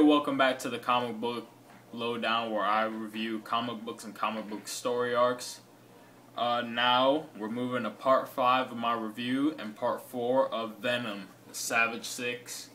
welcome back to the Comic Book Lowdown, where I review comic books and comic book story arcs. Now we're moving to part 5 of my review and part 4 of Venom, the Savage 6.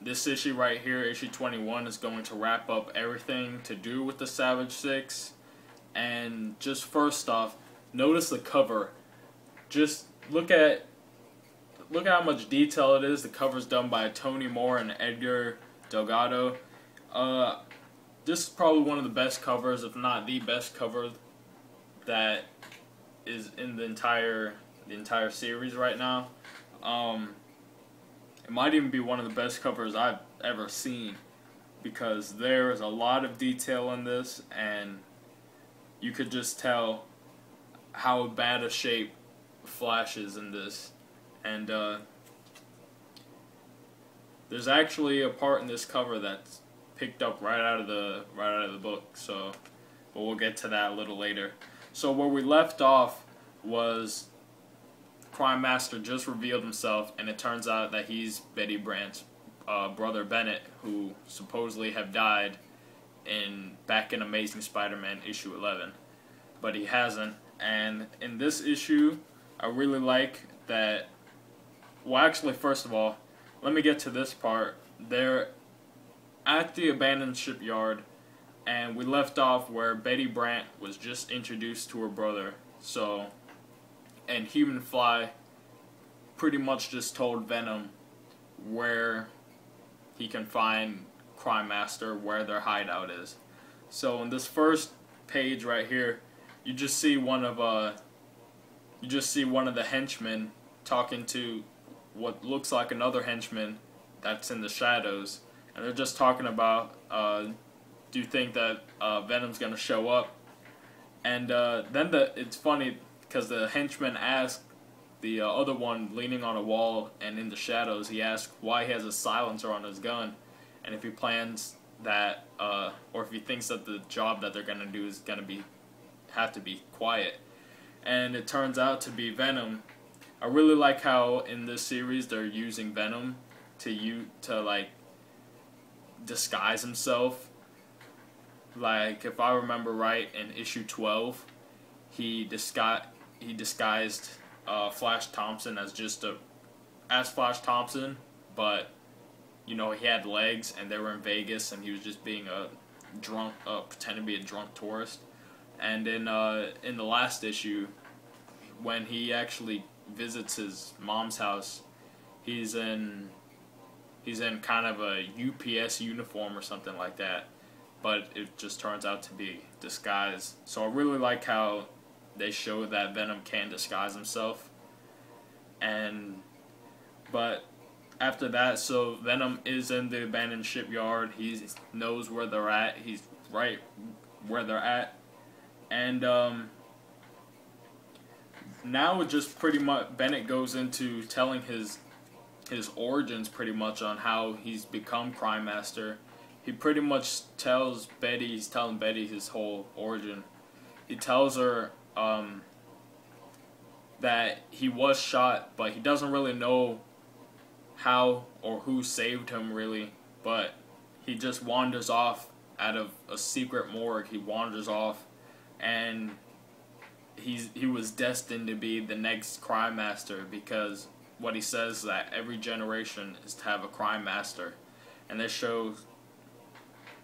This issue right here, issue 21, is going to wrap up everything to do with the Savage 6. And just first off, notice the cover. Just look at how much detail it is. The cover's done by Tony Moore and Edgar Delgado. This is probably one of the best covers, if not the best cover that is in the entire series right now. It might even be one of the best covers I've ever seen, because there is a lot of detail in this, and you could just tell how bad a shape Flash is in this. And there's actually a part in this cover that's picked up right out of the book. So, but we'll get to that a little later. So where we left off was Crime Master just revealed himself, and it turns out that he's Betty Brant's brother Bennett, who supposedly have died back in Amazing Spider-Man issue 11, but he hasn't. And in this issue, I really like that. Well, actually, first of all, let me get to this part. They're at the abandoned shipyard, and we left off where Betty Brant was just introduced to her brother. So, and Human Fly pretty much just told Venom where he can find Crime Master, where their hideout is. So in this first page right here, you just see one of the henchmen talking to what looks like another henchman that's in the shadows, and they're just talking about, do you think that Venom's gonna show up? And then it's funny because the henchman asked the other one leaning on a wall and in the shadows, he asked why he has a silencer on his gun, and if he plans that, or if he thinks that the job that they're gonna do is gonna have to be quiet. And it turns out to be Venom. I really like how in this series they're using Venom to like disguise himself. Like, if I remember right, in issue 12, he disguised Flash Thompson as Flash Thompson, but you know, he had legs and they were in Vegas and he was just being a drunk, pretending to be a drunk tourist. And in the last issue, when he actually visits his mom's house, he's in kind of a UPS uniform or something like that, but it just turns out to be disguise. So I really like how they show that Venom can disguise himself. But after that, so Venom is in the abandoned shipyard. He knows where they're at. He's right where they're at. And now it just pretty much, Bennett goes into telling his origins pretty much on how he's become Crime Master. He pretty much tells Betty, he's telling Betty his whole origin. He tells her that he was shot, but he doesn't really know how or who saved him really, but he just wanders off out of a secret morgue. He wanders off, and he was destined to be the next Crime Master, because what he says is that every generation is to have a Crime Master. And this shows,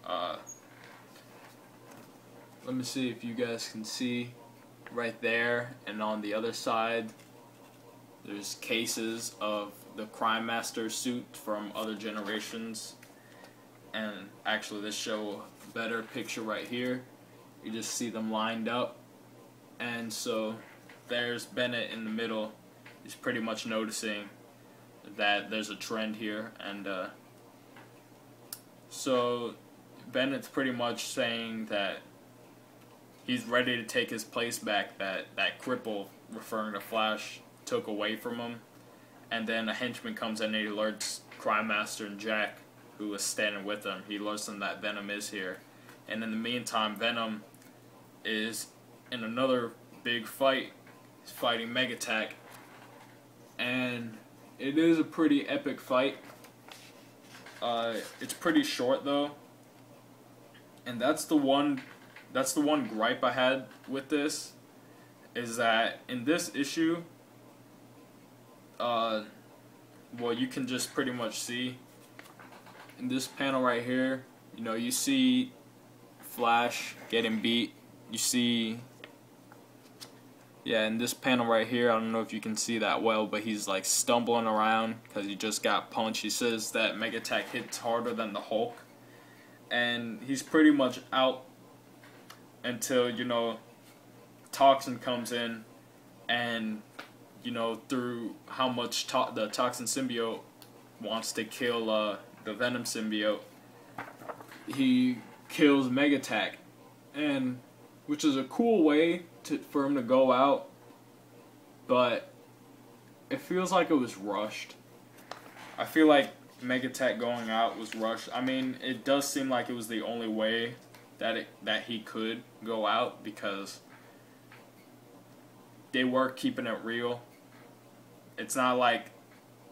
let me see if you guys can see right there, and on the other side there's cases of the Crime Master suit from other generations. And actually, this show a better picture right here. You just see them lined up. And so there's Bennett in the middle. He's pretty much noticing that there's a trend here. And so Bennett's pretty much saying that he's ready to take his place back that cripple, referring to Flash, took away from him. And then a henchman comes in and he alerts Crime Master and Jack, who is standing with him. He alerts them that Venom is here. And in the meantime, Venom is in another big fight. He's fighting Megatak, and it is a pretty epic fight. It's pretty short though, and that's the one gripe I had with this, is that in this issue, well, you can just pretty much see in this panel right here, you know, you see Flash getting beat. You see, yeah, in this panel right here, I don't know if you can see that well, but he's like stumbling around because he just got punched. He says that Mega Attack hits harder than the Hulk, and he's pretty much out until, you know, Toxin comes in, and, you know, through how much the Toxin symbiote wants to kill the Venom symbiote, he kills Mega Attack, and which is a cool way for him to go out, but it feels like it was rushed. I feel like Mega Attack going out was rushed. I mean, it does seem like it was the only way that he could go out, because they were keeping it real. It's not like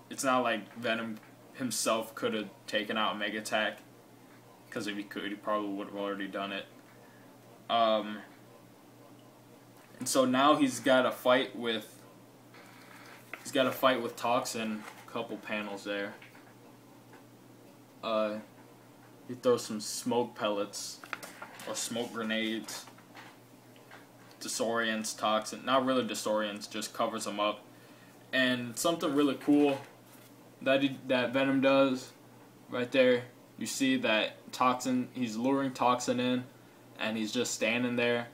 Venom himself could have taken out Mega Attack, because if he could, he probably would have already done it. And so now he's got a fight with Toxin. A couple panels there. He throws some smoke pellets or smoke grenades, disorients Toxin. Not really disorients, just covers him up. And something really cool that Venom does right there. You see that Toxin, he's luring Toxin in, and he's just standing there,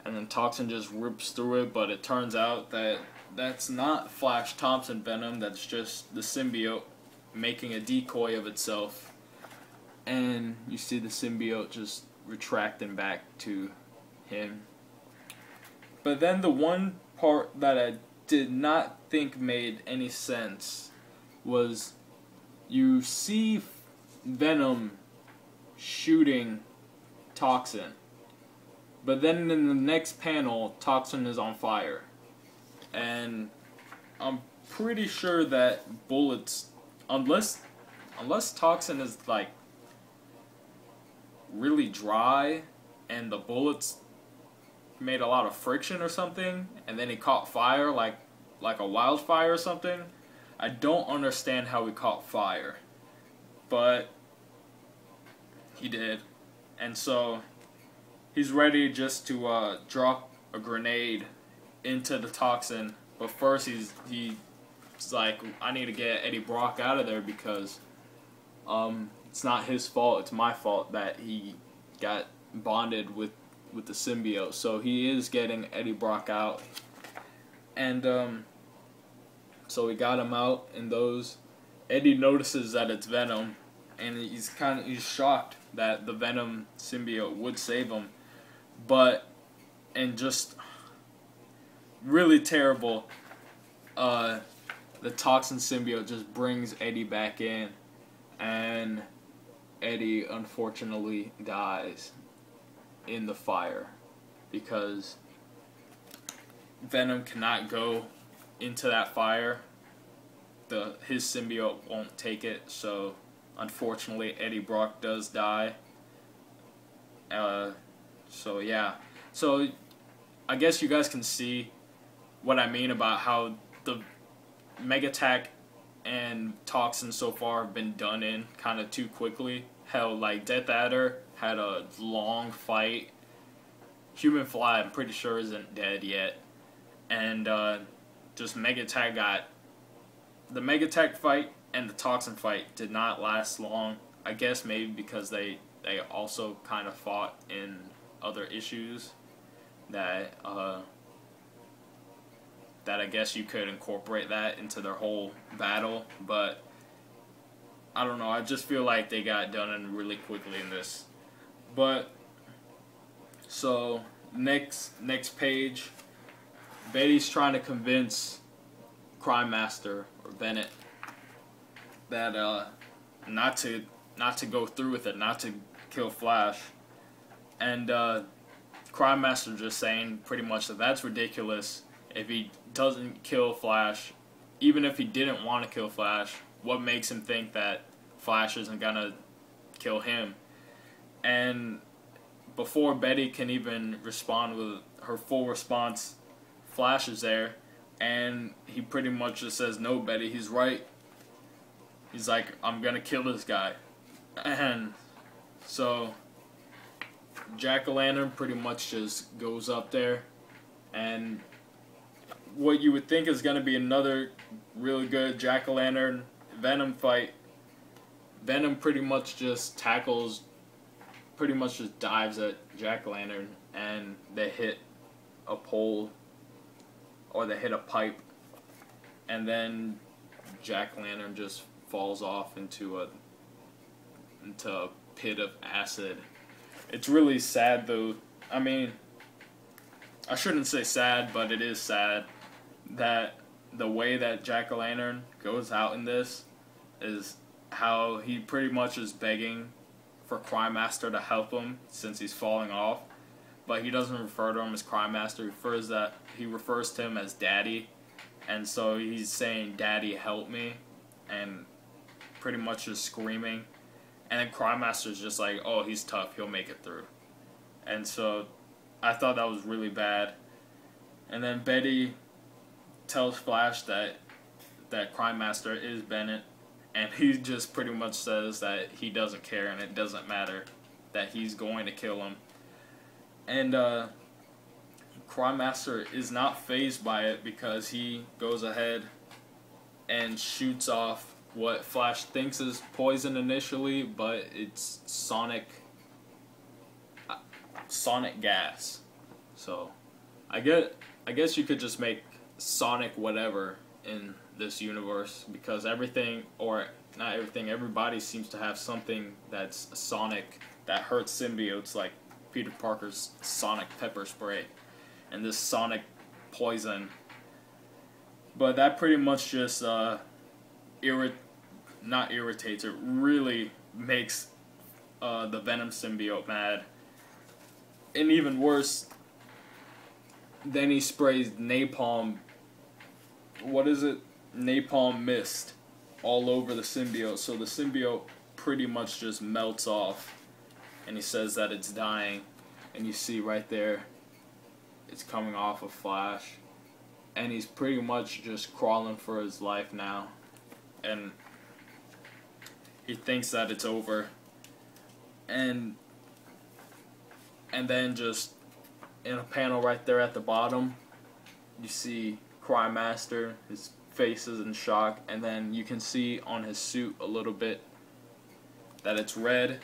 and then Toxin just rips through it, but it turns out that that's not Flash Thompson Venom, that's just the symbiote making a decoy of itself. And you see the symbiote just retracting back to him. But then the one part that I did not think made any sense was you see Venom shooting Toxin, but then in the next panel, Toxin is on fire. And I'm pretty sure that bullets, unless Toxin is like really dry and the bullets made a lot of friction or something, and then he caught fire like a wildfire or something. I don't understand how he caught fire, but he did. And so he's ready just to drop a grenade into the Toxin, but first he's like, I need to get Eddie Brock out of there, because it's not his fault, it's my fault that he got bonded with the symbiote. So he is getting Eddie Brock out, and so we got him out, and those Eddie notices that it's Venom, and he's shocked that the Venom symbiote would save him, and just really terrible, the Toxin symbiote just brings Eddie back in, and Eddie unfortunately dies in the fire, because Venom cannot go into that fire. His symbiote won't take it, so unfortunately Eddie Brock does die. So yeah, so I guess you guys can see what I mean about how the Mega Attack and Toxin so far have been done in kind of too quickly. Hell, like Death Adder had a long fight. Human Fly, I'm pretty sure, isn't dead yet. And just Mega Attack the Mega Attack fight and the Toxin fight did not last long. I guess maybe because they also kind of fought in other issues that I guess you could incorporate that into their whole battle, but I don't know, I just feel like they got done in really quickly in this. But so next page, Betty's trying to convince Crime Master or Bennett that not to go through with it, not to kill Flash, and Crime Master just saying pretty much that that's ridiculous. If he doesn't kill Flash, even if he didn't want to kill Flash, what makes him think that Flash isn't gonna kill him. And before Betty can even respond with her full response, Flash is there, and he pretty much just says, "No, Betty, he's right." He's like, "I'm gonna kill this guy." And so Jack-o'-lantern pretty much just goes up there, and what you would think is gonna be another really good Jack-o'-lantern Venom fight, Venom pretty much just dives at Jack-o'-lantern, and they hit a pole or they hit a pipe, and then Jack-o'-lantern just falls off into a pit of acid. It's really sad though. I mean, I shouldn't say sad, but it is sad that the way that Jack-o'-lantern goes out in this is how he pretty much is begging for Crime Master to help him since he's falling off, but he doesn't refer to him as Crime Master. He refers to him as Daddy, and so he's saying, "Daddy, help me," and pretty much just screaming. And then Crime Master's just like, "Oh, he's tough, he'll make it through." And so I thought that was really bad. And then Betty tells Flash that Crime Master is Bennett, and he just pretty much says that he doesn't care and it doesn't matter, that he's going to kill him. And Crime Master is not fazed by it because he goes ahead and shoots off what Flash thinks is poison initially, but it's sonic gas. So I guess you could just make sonic whatever in this universe, because everybody seems to have something that's sonic that hurts symbiotes, like Peter Parker's sonic pepper spray and this sonic poison. But that pretty much just irritates, it really makes the Venom symbiote mad. And even worse, then he sprays napalm mist all over the symbiote, so the symbiote pretty much just melts off, and he says that it's dying, and you see right there it's coming off of Flash, and he's pretty much just crawling for his life now, and he thinks that it's over. And then just in a panel right there at the bottom, you see Crime Master, his face is in shock, and then you can see on his suit a little bit that it's red,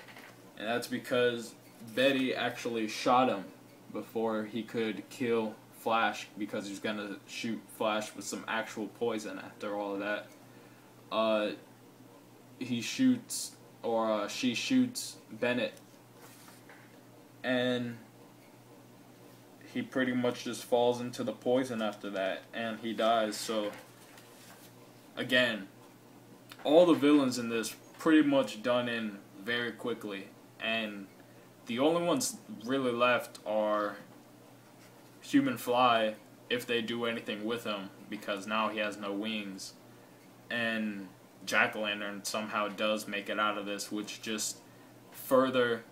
and that's because Betty actually shot him before he could kill Flash, because he's gonna shoot Flash with some actual poison after all of that. She shoots Bennett, and he pretty much just falls into the poison after that, and he dies. So again, all the villains in this pretty much done in very quickly, and the only ones really left are Human Fly, if they do anything with him, because now he has no wings, and Jack-o'-lantern somehow does make it out of this, which just further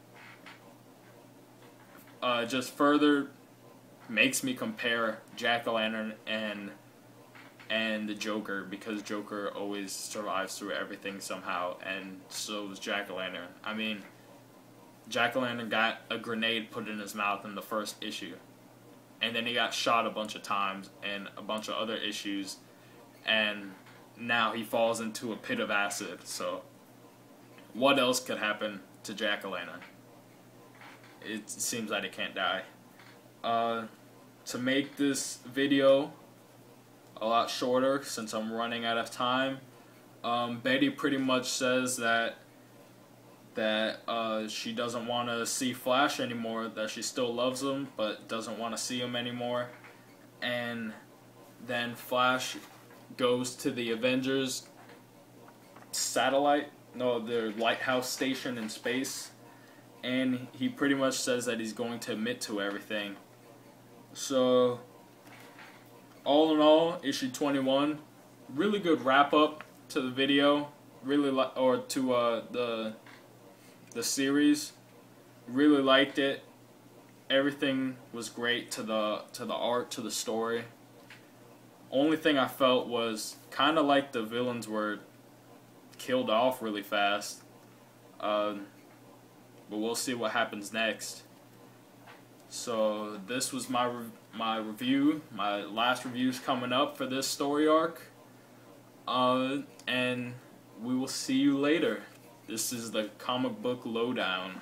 makes me compare Jack-o'-lantern and the Joker, because Joker always survives through everything somehow, and so does Jack-o'-lantern. I mean, Jack-o'-lantern got a grenade put in his mouth in the first issue, and then he got shot a bunch of times and a bunch of other issues, and now he falls into a pit of acid. So what else could happen to Jack-o'-lantern? It seems that he can't die. To make this video a lot shorter, since I'm running out of time, Betty pretty much says that she doesn't want to see Flash anymore, that she still loves him, but doesn't want to see him anymore. And then Flash goes to the Avengers their lighthouse station in space, and he pretty much says that he's going to admit to everything. So all in all, issue 21, really good wrap up to the video. really to the series. Really liked it. Everything was great to the art, to the story. Only thing I felt was kind of like the villains were killed off really fast. But we'll see what happens next. So this was my review. My last review's coming up for this story arc. And we will see you later. This is the comic book lowdown.